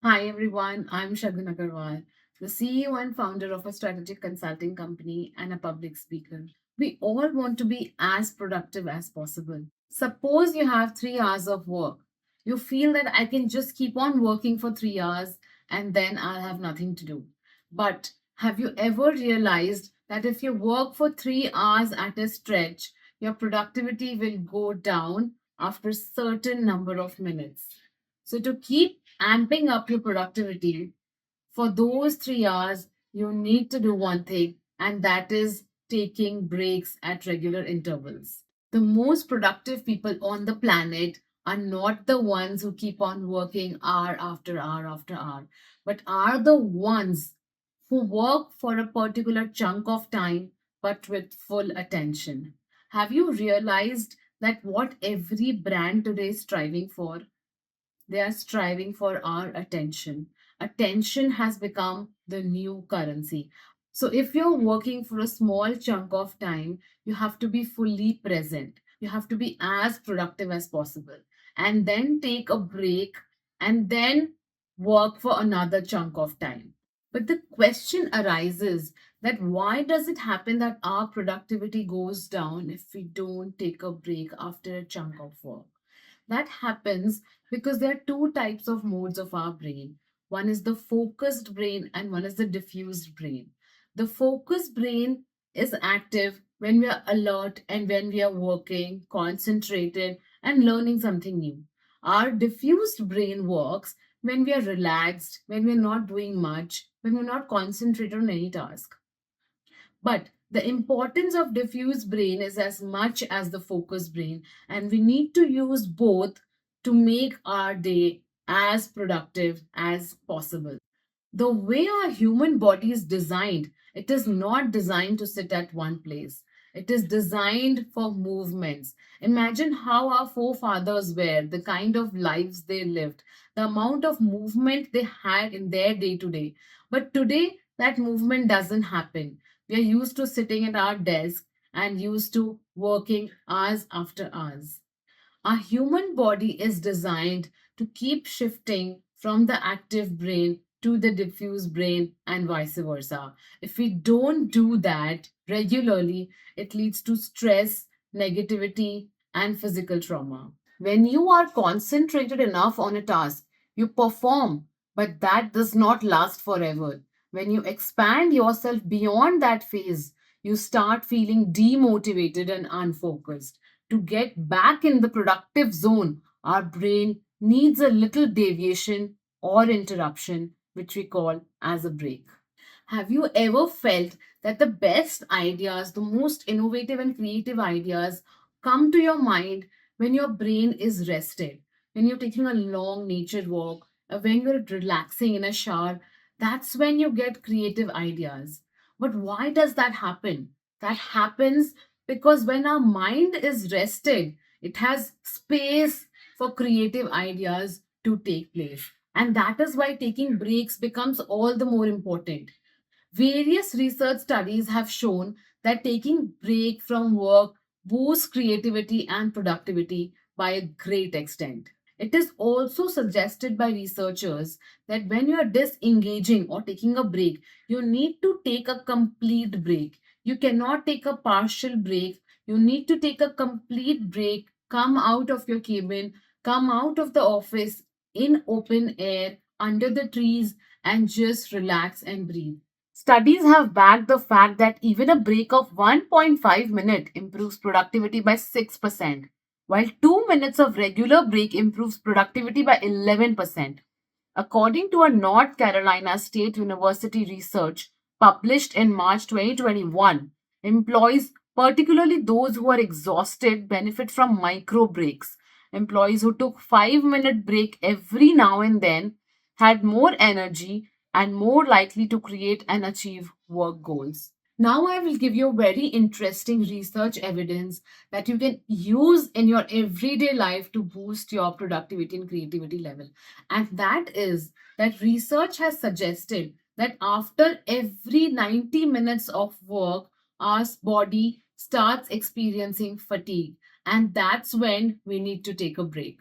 Hi everyone, I'm Shagun Agarwal, the CEO and founder of a strategic consulting company and a public speaker. We all want to be as productive as possible. Suppose you have 3 hours of work. You feel that I can just keep on working for 3 hours and then I'll have nothing to do. But have you ever realized that if you work for 3 hours at a stretch, your productivity will go down after a certain number of minutes? So, to keep amping up your productivity, for those 3 hours, you need to do one thing, and that is taking breaks at regular intervals. The most productive people on the planet are not the ones who keep on working hour after hour after hour, but are the ones who work for a particular chunk of time but with full attention. Have you realized that what every brand today is striving for? They are striving for our attention. Attention has become the new currency. So, if you're working for a small chunk of time, you have to be fully present. You have to be as productive as possible. And then take a break and then work for another chunk of time. But the question arises that why does it happen that our productivity goes down if we don't take a break after a chunk of work? That happens because there are two types of modes of our brain. One is the focused brain and one is the diffused brain. The focused brain is active when we are alert and when we are working, concentrated, and learning something new. Our diffused brain works when we are relaxed, when we're not doing much, when we're not concentrated on any task. But the importance of diffuse brain is as much as the focus brain, and we need to use both to make our day as productive as possible. The way our human body is designed, it is not designed to sit at one place. It is designed for movements. Imagine how our forefathers were, the kind of lives they lived, the amount of movement they had in their day to day. But today, that movement doesn't happen. We are used to sitting at our desk and used to working hours after hours. Our human body is designed to keep shifting from the active brain to the diffuse brain and vice versa. If we don't do that regularly, it leads to stress, negativity, and physical trauma. When you are concentrated enough on a task, you perform, but that does not last forever. When you expand yourself beyond that phase, you start feeling demotivated and unfocused. To get back in the productive zone, our brain needs a little deviation or interruption, which we call as a break. Have you ever felt that the best ideas, the most innovative and creative ideas come to your mind when your brain is rested, when you're taking a long nature walk, or when you're relaxing in a shower? That's when you get creative ideas. But why does that happen? That happens because when our mind is rested, it has space for creative ideas to take place. And that is why taking breaks becomes all the more important. Various research studies have shown that taking break from work boosts creativity and productivity by a great extent. It is also suggested by researchers that when you are disengaging or taking a break, you need to take a complete break. You cannot take a partial break. You need to take a complete break, come out of your cabin, come out of the office in open air, under the trees, and just relax and breathe. Studies have backed the fact that even a break of 1.5 minute improves productivity by 6%, while 2 minutes of regular break improves productivity by 11%. According to a North Carolina State University research published in March 2021, employees, particularly those who are exhausted, benefit from micro breaks. Employees who took 5-minute break every now and then had more energy and more likely to create and achieve work goals. Now, I will give you very interesting research evidence that you can use in your everyday life to boost your productivity and creativity level. And that is that research has suggested that after every 90 minutes of work, our body starts experiencing fatigue. And that's when we need to take a break.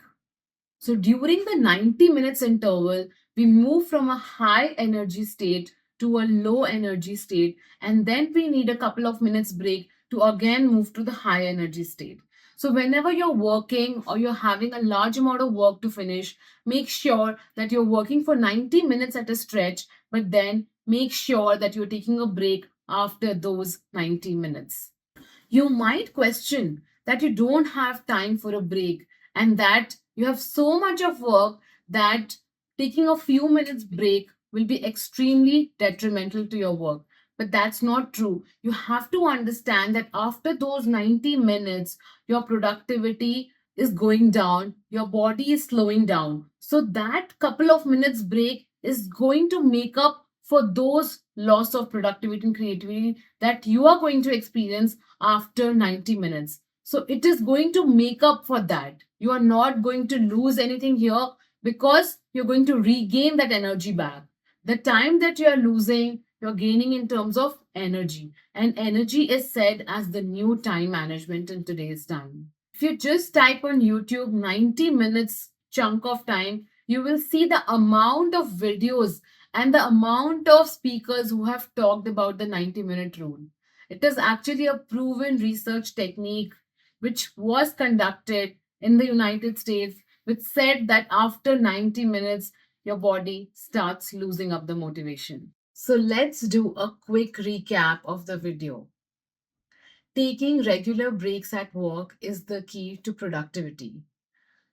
So during the 90 minutes interval, We move from a high energy state to a low energy state, and then we need a couple of minutes break to again move to the high energy state. So, whenever you're working or you're having a large amount of work to finish, make sure that you're working for 90 minutes at a stretch, but then make sure that you're taking a break after those 90 minutes. You might question that you don't have time for a break and that you have so much of work that taking a few minutes break will be extremely detrimental to your work. But that's not true. You have to understand that after those 90 minutes, your productivity is going down, your body is slowing down. So that couple of minutes break is going to make up for those loss of productivity and creativity that you are going to experience after 90 minutes. So it is going to make up for that. You are not going to lose anything here because you're going to regain that energy back. The time that you are losing, you're gaining in terms of energy. And energy is said as the new time management in today's time. If you just type on YouTube 90 minutes chunk of time, you will see the amount of videos and the amount of speakers who have talked about the 90-minute rule. It is actually a proven research technique which was conducted in the United States, which said that after 90 minutes, your body starts losing up the motivation. So let's do a quick recap of the video. Taking regular breaks at work is the key to productivity.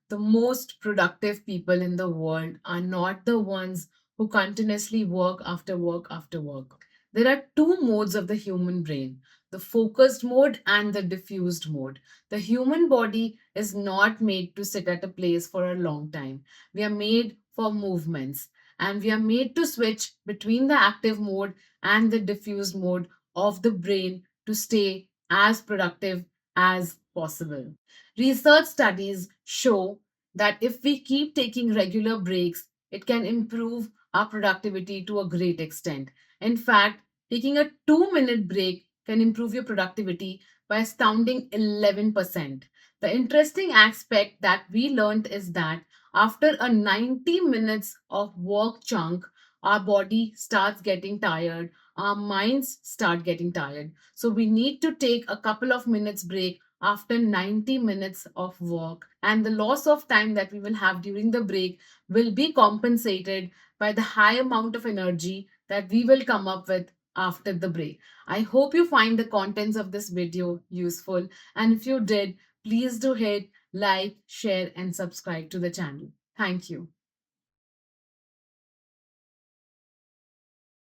The most productive people in the world are not the ones who continuously work after work after work. There are two modes of the human brain, the focused mode and the diffused mode. The human body is not made to sit at a place for a long time. We are made for movements and we are made to switch between the active mode and the diffused mode of the brain to stay as productive as possible. Research studies show that if we keep taking regular breaks, it can improve our productivity to a great extent. In fact, taking a 2-minute break can improve your productivity by astounding 11%. The interesting aspect that we learned is that after a 90 minutes of work chunk, our body starts getting tired, our minds start getting tired. So we need to take a couple of minutes break after 90 minutes of work, and the loss of time that we will have during the break will be compensated by the high amount of energy that we will come up with after the break. I hope you find the contents of this video useful, and if you did, please do hit like, share, and subscribe to the channel. Thank you.